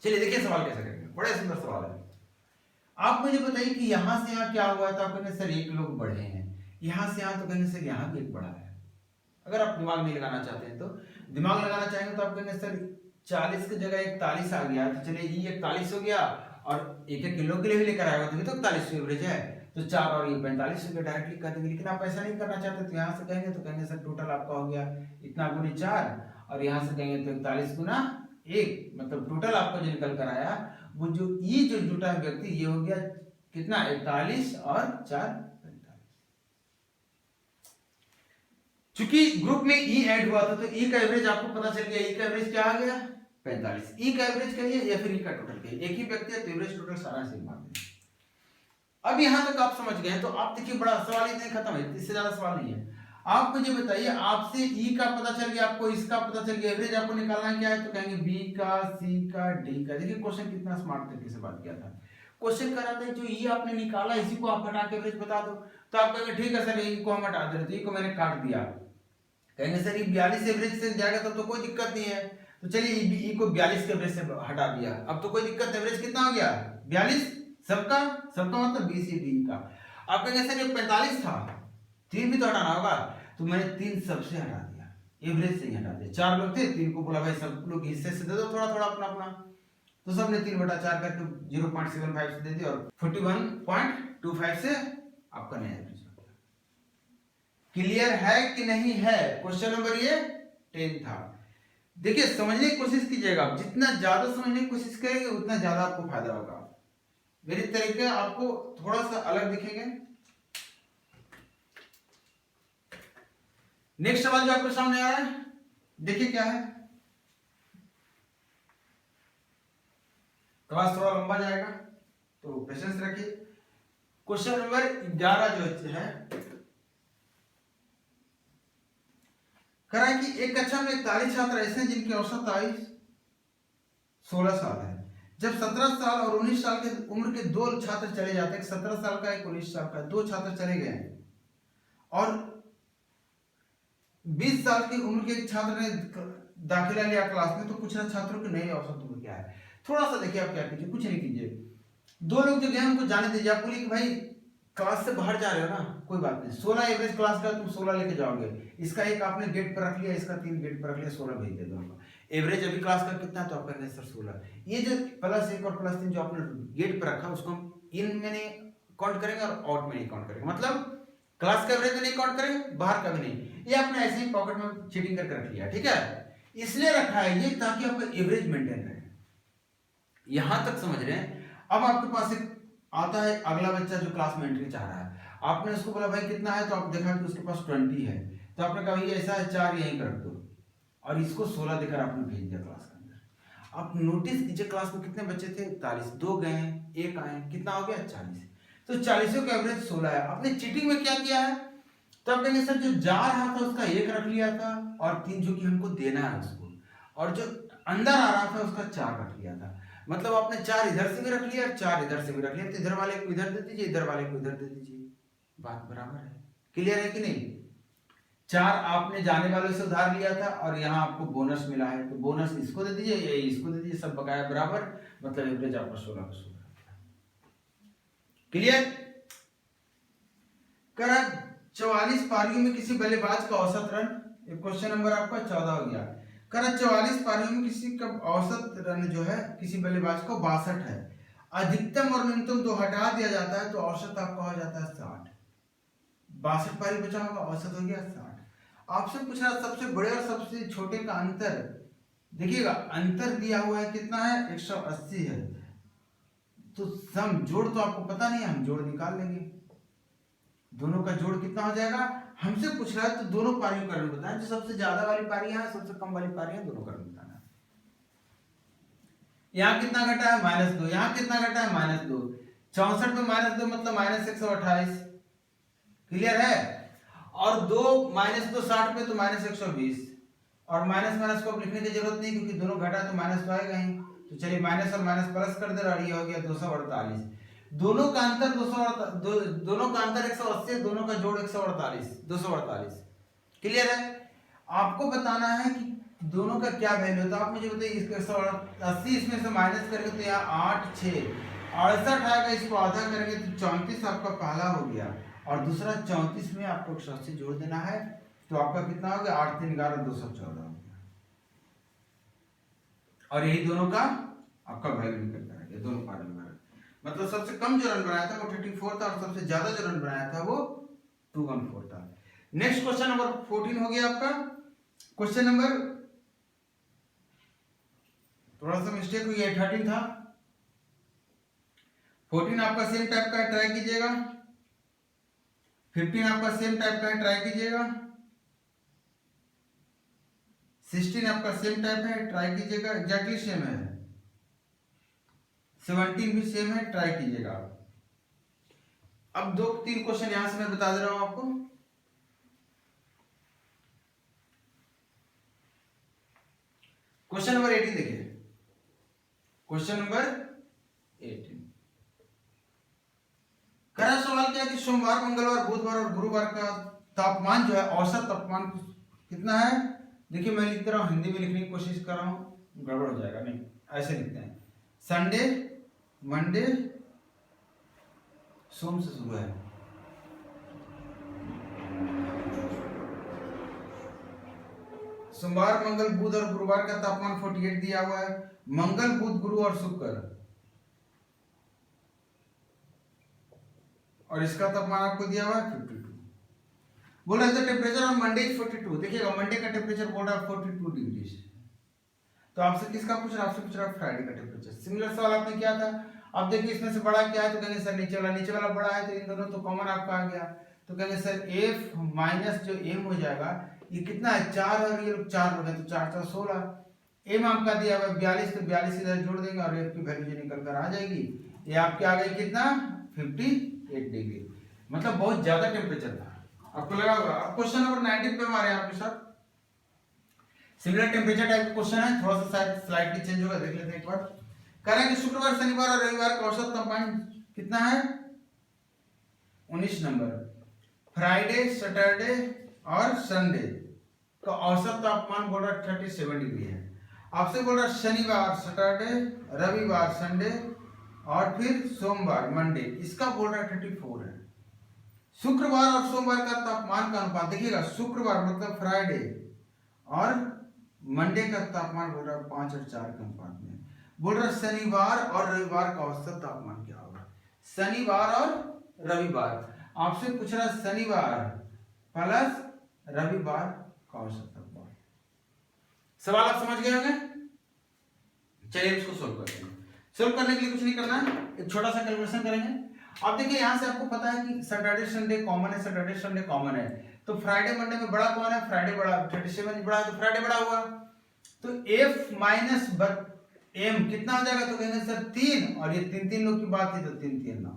चलिए देखिए सवाल कैसे करेंगे, बड़ा सुंदर सवाल है। आप मुझे बताइए कि यहां से यहां क्या हुआ था। आप कहेंगे सर एक लोग बढ़े हैं, यहां से यहां तो कहेंगे सर यहां भी एक बढ़ा है। अगर आप दिमाग नहीं लगाना चाहते हैं तो, दिमाग लगाना चाहेंगे तो आप कहेंगे सर 40 की जगह 41 आ गया, तो चलिए ये 41 हो गया, और एक एक किलो के लिए भी लेकर आएगा तभी तो 41 एवरेज है, तो 4 और ये 45 हो गया, डायरेक्टली कर देंगे। लेकिन आप ऐसा नहीं करना चाहते तो यहाँ से कहेंगे, तो कहेंगे सर टोटल आपका हो गया इतना गुनी 4, और यहाँ से कहेंगे तो 41 गुना 1, मतलब टोटल आपको जो निकल कर आया वो जो ई जो जुटा है व्यक्ति, ये हो गया कितना 41 और 4 45। चूंकि ग्रुप में ई ऐड हुआ था तो ई का एवरेज आपको पता चल गया। ई का एवरेज क्या आ गया 45। ई का एवरेज कहिए या फिर ई का टोटल कहिए, एक ही व्यक्ति है तो एवरेज टोटल सारा से मान लें। अब यहां तक आप समझ गए तो आप देखिए बड़ा सवाल इतने खत्म है, इससे ज्यादा सवाल नहीं है। आप मुझे बताइए, आपसे ई का पता चल गया, आपको इसका पता चल गया, एवरेज आपको निकालना क्या है, तो कहेंगे बी का, सी का, डी का। देखिए क्वेश्चन कितना स्मार्ट तरीके से बात किया था। क्वेश्चन कर रहा था जो ई आपने निकाला इसी को आप हटा के एवरेज बता दो, तो आप कहेंगे ठीक है सर ई को हम हटा दे रहे, तो ई को मैंने काट दिया। कहेंगे सर ये 42 एवरेज से जाएगा तब तो कोई दिक्कत नहीं है, तो चलिए ई को 42 के एवरेज से हटा दिया, अब तो कोई दिक्कत, एवरेज कितना हो गया 42 सबका, मतलब बी सी डी का। आप कहेंगे सर ये 45 था, 3 भी तो हटाना होगा, तो मैंने 3 सबसे हटा दिया, एवरेज से ही हटा दिया। 4 लोग थे, 3 को बोला भाई सब लोग हिस्से से दे दो थोड़ा थोड़ा अपना अपना, तो सबने 3/4 करके 0.75 से दे दिया, और 41.25 से आपका नया एवरेज हो गया। क्लियर है कि नहीं है। क्वेश्चन नंबर ये 10 था। देखिए समझने की कोशिश कीजिएगा, आप जितना ज्यादा समझने की कोशिश करेंगे उतना ज्यादा आपको फायदा होगा। मेरे तरीके आपको थोड़ा सा अलग दिखेंगे। नेक्स्ट सवाल जो आपके सामने आ रहा है, देखिए क्या है। क्लास थोड़ा लंबा जाएगा तो पेशेंस रखिए। क्वेश्चन नंबर 11 जो है, कह रहा है कि एक कक्षा में 41 छात्र ऐसे हैं जिनकी औसत आयु 16 साल है। जब 17 साल और 19 साल के उम्र के दो छात्र चले जाते हैं, 17 साल का एक 19 साल का, दो छात्र चले गए और 20 साल की उम्र के एक छात्र ने दाखिला लिया क्लास में, तो पूछ रहा छात्रों की नई औसत उम्र क्या है। थोड़ा सा देखिए आप क्या कीजिए, कुछ नहीं कीजिए, दो लोग जो गए उनको जाने दीजिए। आप बोलिए कि भाई क्लास से बाहर जा रहे हो ना, कोई बात नहीं, 16 एवरेज क्लास का, तुम 16 लेके जाओगे। इसका एक आपने गेट पर रख लिया, इसका 3 गेट पर रख लिया, 16 भेज दे दो। एवरेज अभी क्लास का कितना, तो आप कहेंगे सर 16। ये जो +1 और +3 जो आपने गेट पर रखा, उसको हम इन में नहीं काउंट करेंगे और आउट में नहीं काउंट करेंगे। मतलब क्लास का एवरेज में नहीं काउंट करेंगे, बाहर का भी नहीं। ये आपने ऐसे ही पॉकेट में चीटिंग करके रख लिया, ठीक है। इसलिए रखा है ये ताकि आपका एवरेज मेंटेन रहे। यहां तक समझ रहे हैं। अब आपके पास एक आता है अगला बच्चा जो क्लास में एंट्री चाह रहा है। आपने उसको बोला भाई कितना है, तो आप देखा कि उसके पास 20 है, तो आपने कहा भाई ऐसा है 4 यहीं कर दो, और इसको 16 देकर आपने भेज दिया क्लास के अंदर। आप नोटिस कीजिए क्लास में कितने बच्चे थे, 41, 2 गए, 1 आए, कितना हो गया 40। तो 40 का एवरेज 16 है। आपने चीटिंग में क्या किया है, तो आप कहेंगे सर जो जा रहा था उसका 1 रख लिया था, और 3 जो कि हमको देना है उसको, और जो अंदर आ रहा था उसका 4 रख लिया था। मतलब आपने 4 इधर से भी रख लिया, 4 इधर से भी रख लिया, तो इधर वाले को इधर दे दीजिए, इधर वाले को इधर दे दीजिए, बात बराबर है। क्लियर है कि नहीं। 4 आपने जाने वाले से उधार लिया था, और यहाँ आपको बोनस मिला है, तो बोनस इसको दे दीजिए, ये इसको दे दीजिए, सब बकाया बराबर, मतलब एवरेज आपका 16 का 16। क्लियर। करा 44 पारियों में किसी बल्लेबाज का औसत रन, क्वेश्चन नंबर आपका 14 हो गया। करा 44 पारियों में किसी का औसत रन जो है किसी बल्लेबाज को 62 है। अधिकतम और न्यूनतम 2 हटा दिया जाता है, तो औसत आपका हो जाता है 60। 62 पारी बचा होगा, औसत हो गया 60। आपसे पूछ रहा सबसे बड़े और सबसे छोटे का अंतर, देखिएगा अंतर दिया हुआ है कितना है, 180 है। तो सम जोड़ तो आपको पता नहीं है, हम जोड़ निकाल लेंगे। दोनों का जोड़ कितना हो जाएगा, हमसे पूछ रहा है तो दोनों पारियों का रन बताएं, जो सबसे ज्यादा वाली पारी है, सबसे कम वाली पारी है, दोनों का रन बताना। यहाँ कितना घटा है, -2, यहाँ कितना घटा है, -2। 64 पे -2 मतलब -128। क्लियर है। और 2 -2 60 पे तो -120, और माइनस माइनस को अब लिखने की जरूरत नहीं, क्योंकि दोनों घटा तो माइनस तो आएगा ही। तो चलिए माइनस और माइनस प्लस कर दे, और ये हो गया 248। दोनों का अंतर 248, दोनों का अंतर 180, दोनों का जोड़ 148, 248। क्लियर है। आपको बताना है कि दोनों का क्या वैल्यू है, तो आप मुझे बताइए। इसको 180 इसमें से माइनस करेंगे तो यहाँ 8 6 68 आएगा, इसको आधा करेंगे तो 34 आपका पहला हो गया, और दूसरा 34 में आपको 180 जोड़ देना है, तो आपका कितना हो गया, 8 3 11 214 हो गया। और यही दोनों का आपका वैल्यू निकल जाएगा, दोनों पार्ट में। मतलब सबसे कम जो रन बनाया था वो 34 था, और सबसे ज्यादा जो रन बनाया था वो 214 था। नेक्स्ट क्वेश्चन नंबर 14 हो गया आपका। क्वेश्चन नंबर, थोड़ा सा मिस्टेक हुई है, 13 था। 14 आपका सेम टाइप का है, ट्राई कीजिएगा। 15 आपका सेम टाइप का है, ट्राई कीजिएगा। 16 आपका सेम टाइप है, ट्राई कीजिएगा, एग्जैक्टली सेम है। 17 भी सेम है, ट्राई कीजिएगा। अब 2-3 क्वेश्चन यहां से मैं बता दे रहा हूं आपको। क्वेश्चन नंबर 18 देखिए। क्वेश्चन नंबर 18 करा सवाल क्या है कि सोमवार, मंगलवार, बुधवार और गुरुवार का तापमान जो है, औसत तापमान कितना है। देखिए मैं लिख रहा हूं, हिंदी में लिखने की कोशिश कर रहा हूं, गड़बड़ हो जाएगा, नहीं ऐसे लिखते हैं। संडे, मंडे, सोम से शुरू है। सोमवार, मंगल, बुध और गुरुवार का तापमान 48 दिया हुआ है। मंगल, बुध, गुरु और शुक्र, और इसका तापमान आपको दिया हुआ है 52। बोल रहा है टेम्परेचर ऑन मंडे इज 42। देखिएगा मंडे का टेम्परेचर बोल रहा है 42 डिग्री। तो आपसे किसका पूछ रहा है, आपसे पूछ रहा है फ्राइडे का टेम्परेचर। सिमिलर सवाल आपने किया था, अब देखिए इसमें से बड़ा क्या है, तो कहेंगे सर नीचे वाला बड़ा है, तो इन दोनों तो कॉमन आपका आ गया, तो कहेंगे सर एफ माइनस जो एम हो जाएगा, ये कितना है 4 और ये लोग 4 हो गए, तो 4 4 16। एम आपका दिया हुआ 42, तो 42 इधर जोड़ देंगे और एफ की वैल्यू जो निकल कर आ जाएगी, ये आपके आ गई कितना 58 डिग्री, मतलब बहुत ज्यादा टेम्परेचर था। आपको लगा होगा। अब क्वेश्चन नंबर 19 पे हमारे आपके साथ सिमिलर टेम्परेचर टाइप का क्वेश्चन है, थोड़ा सा शायद स्लाइडली चेंज होगा, देख लेते हैं एक बार। कह रहे हैं कि शुक्रवार शनिवार और रविवार का औसत तापमान कितना है 19 नंबर, फ्राइडे सैटरडे और संडे का औसत तापमान बोल रहा 37 डिग्री है। आपसे बोल रहा शनिवार सैटरडे रविवार संडे और फिर सोमवार मंडे, इसका बोल रहा 34 है। शुक्रवार और सोमवार का तापमान का अनुपात देखिएगा, शुक्रवार मतलब फ्राइडे और मंडे का तापमान बोल रहा 5 और 4 के अनुपात में। बोल रहा शनिवार और रविवार का औसत तापमान क्या होगा, शनिवार और रविवार, आपसे पूछ रहा शनिवार प्लस रविवार का औसत तापमान। सवाल आप समझ गए होंगे। चलिए इसको सोल्व करते हैं। सोल्व करने के लिए कुछ नहीं करना है, एक छोटा सा कैलकुलेशन करेंगे। अब देखिए यहाँ से आपको पता है कि सैटरडे संडे कॉमन है, सैटरडे संडे कॉमन है, तो फ्राइडे मंडे में बड़ा कौन है, फ्राइडे बड़ा, 37 बड़ा है तो फ्राइडे बड़ा हुआ, तो f माइनस m कितना हो जाएगा, तो कहेंगे सर 3, और ये 3 लोग की बात है तो 3 3 9।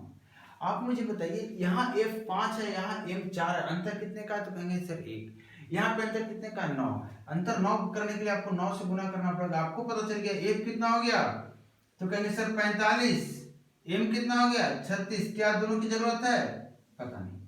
आप मुझे बताइए यहाँ f 5 है, यहाँ m 4 है, अंतर कितने का है, तो कहेंगे सर 1। यहाँ पे अंतर कितने का है 9, अंतर 9 करने के लिए आपको 9 से गुना करना पड़ेगा। आपको पता चल गया f कितना हो गया, तो कहेंगे सर 45, m कितना हो गया 36। क्या दोनों की जरूरत है, पता नहीं।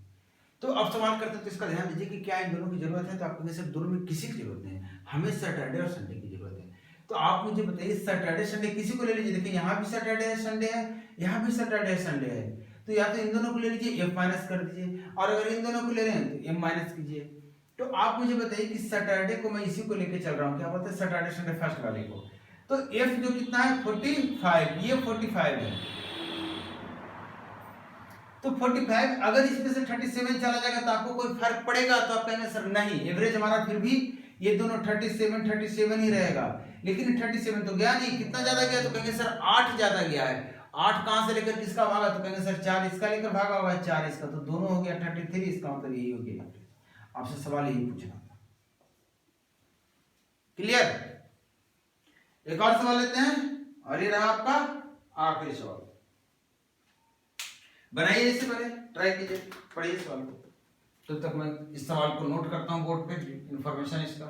तो अब सवाल करते हैं तो इसका ध्यान दीजिए कि क्या इन दोनों की जरूरत है, तो आप कहेंगे सर दोनों में किसी की जरूरत नहीं है, हमें सैटरडे और संडे की जरूरत है। तो आप मुझे बताइए सैटरडे संडे किसी को ले लीजिए, देखिए यहाँ भी सैटरडे है संडे है, यहाँ भी सैटरडे है संडे है, तो या तो इन दोनों को ले लीजिए f माइनस कर दीजिए, और अगर इन दोनों को ले रहे हैं तो m माइनस कीजिए। तो आप मुझे बताइए कि सैटरडे को मैं इसी को लेके चल रहा हूँ, क्या बोलते हैं सैटरडे संडे फर्स्ट वाले को, तो f जो कितना है 45, ये 45 है, तो 45 अगर इसमें से 37 चला जाएगा तो आपको कोई फर्क पड़ेगा, तो आप कहेंगे सर नहीं, एवरेज हमारा फिर भी ये दोनों 37 ही रहेगा, लेकिन 37 तो गया नहीं, कितना ज्यादा गया, तो कहेंगे सर 8 ज्यादा गया है। 8 कहां से लेकर किसका भागा, तो कहेंगे सर 4 इसका लेकर भागा हुआ है, 4 इसका, तो दोनों हो गया 33, इसका मतलब यही हो गया। आपसे सवाल यही पूछना था, क्लियर। एक और सवाल लेते हैं, और ये रहा आपका आखिरी सवाल। बनाइए इससे पहले, ट्राई कीजिए, पढ़िए सवाल को, तब तक मैं इस सवाल को नोट करता हूं बोर्ड पे, इंफॉर्मेशन इसका।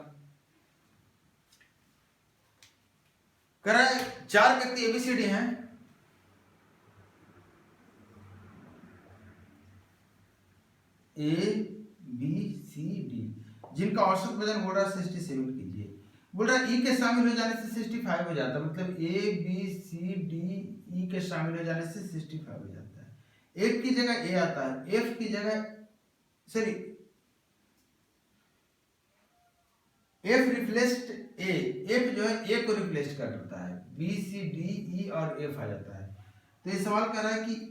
कह रहा है 4 व्यक्ति एबीसीडी हैं, ए बी सी डी, जिनका औसत वजन बोल रहा है 67 कीजिए। बोल रहा है ई के शामिल हो जाने से 65 हो जाता है, मतलब ए बी सी डी ई के शामिल हो जाने से 65 हो जाता है। एफ की जगह ए आता है, एफ की जगह सॉरी एफ रिप्लेस्ड ए, एफ जो है ए को रिप्लेस कर देता है, बी सी डी ई और एफ आ जाता है। तो ये सवाल कर रहा है कि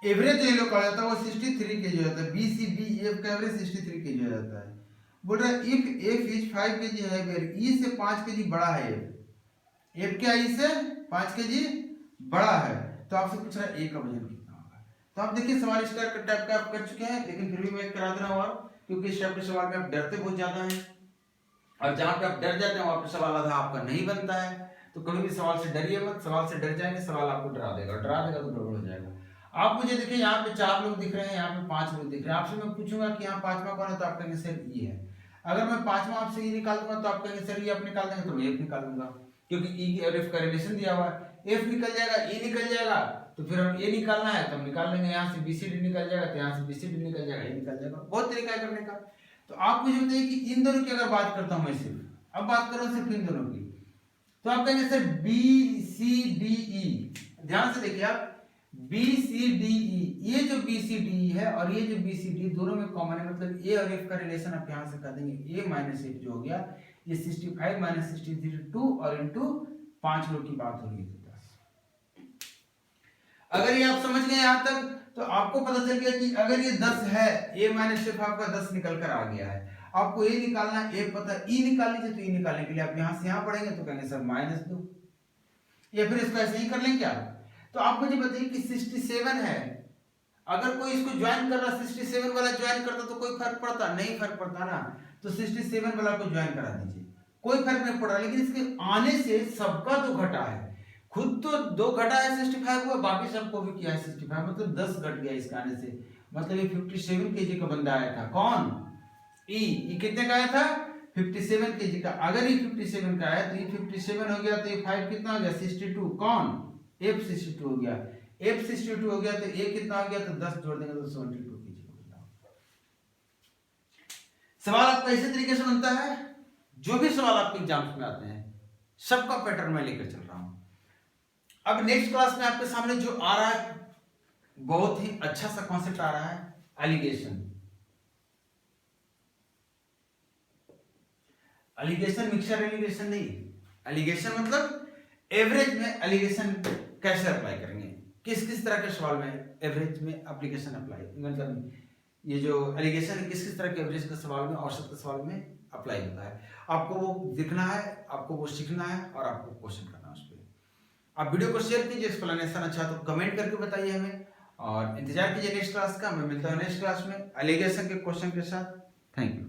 एवरेज जो लोग आ जाता है वो 63 केजी हो जाता है, B C D E F का एवरेज 63 केजी हो जाता है। बोल रहा है इफ एफ इज 5 केजी है, वेयर ई से 5 केजी बड़ा है, एफ क्या ई से 5 केजी बड़ा है, तो आपसे पूछ रहा है ए का वजन कितना होगा। तो आप देखिए सवाल इस टाइप का आप कर चुके हैं, लेकिन फिर भी मैं करा दे रहा हूँ, और क्योंकि इस टाइप के सवाल में आप डरते बहुत ज्यादा हैं, और जहां पे आप डर जाते हैं वहां पे सवाल आधा आपका नहीं बनता है। तो कभी भी सवाल से डरिए मत, सवाल से डर जाएंगे सवाल आपको डरा देगा तो गड़बड़ हो जाएगा। आप मुझे देखिए यहाँ पे 4 लोग दिख रहे हैं, यहाँ पे 5 लोग दिख रहे हैं, आपसे मैं पूछूंगा कि यहाँ 5वां कौन है, तो आप कहेंगे सर ई है। अगर मैं 5वां आपसे ई निकाल दूंगा तो आप कहेंगे सर ई आप निकाल देंगे, तो मैं एफ निकाल दूंगा, क्योंकि ई और एफ का रिलेशन दिया हुआ है, एफ निकल जाएगा ई निकल जाएगा, तो फिर हम ए निकालना है तो हम निकाल लेंगे, यहाँ से बीसीडी निकल जाएगा तो यहाँ से बीसीडी निकल जाएगा, ए निकल जाएगा, बहुत तरीका है करने का। तो आप मुझे बताइए कि इन दोनों की अगर बात करता हूं मैं, सिर्फ अब बात करो सिर्फ इन दोनों की, तो आप कहेंगे sir B C D E, ध्यान से देखिए आप, बी सी डी ई, ये जो बी सी डी ई है और ये जो बी सी डी दोनों में कॉमन है, मतलब ए और एफ का रिलेशन आप यहां से कर देंगे, ए माइनस एफ जो हो गया ये 65 माइनस 63 2 और इंटू 5 लोग की बात हो रही है 10। अगर ये आप समझ गए यहां तक, तो आपको पता चल गया कि अगर ये 10 है, ए माइनस एफ आपका 10 निकल कर आ गया है, आपको ए निकालना है, ए पता ई निकाल लीजिए, तो ई निकालने के लिए आप यहां से यहां पढ़ेंगे तो कहेंगे सर -2, या फिर इसको ऐसे ही कर लें क्या? तो आप मुझे बताइए कि 67 है, अगर कोई इसको ज्वाइन कर रहा 67 वाला ज्वाइन करता तो कोई फर्क पड़ता? नहीं फर्क पड़ता ना। तो 67 वाला को ज्वाइन करा दीजिए, कोई फर्क नहीं पड़ रहा। लेकिन इसके आने से सबका तो घटा है, खुद तो 2 घटा है 65 हुआ, बाकी सबको भी किया है 65, मतलब 10 घट गया इसके आने से। मतलब ये 57 केजी का बंदा आया था। कौन? ई कितने का आया था? 57 केजी का। अगर ये 57 का है तो ये 57 हो गया, तो ये 5 कितना हो गया? 62। कौन? F62 हो गया। F62 हो गया तो ए कितना हो गया? तो 10 जोड़ देंगे तो 72 केजी हो गया। सवाल आपका इसी तरीके से बनता है। जो भी सवाल आपके एग्जाम्स में आते हैं सबका पैटर्न मैं लेकर चल रहा हूं। अब नेक्स्ट क्लास में आपके सामने जो आ रहा है बहुत ही अच्छा सा कॉन्सेप्ट आ रहा है, एलिगेशन। एलिगेशन मिक्सचर एलिगेशन नहीं, एलिगेशन मतलब एवरेज में एलिगेशन कैसे अप्लाई करेंगे, किस किस तरह के सवाल में एवरेज में एप्लीकेशन अप्लाई, मतलब ये जो एलिगेशन है किस किस तरह के एवरेज के सवाल में, औसत के सवाल में अप्लाई होता है। आपको वो दिखना है, आपको वो सीखना है और आपको क्वेश्चन करना है उस पर। आप वीडियो को शेयर कीजिए, एक्सप्लेनेशन अच्छा तो कमेंट करके बताइए हमें, और इंतजार कीजिए नेक्स्ट क्लास का। मैं मिलता हूँ नेक्स्ट क्लास में एलिगेशन के क्वेश्चन के साथ। Thank you.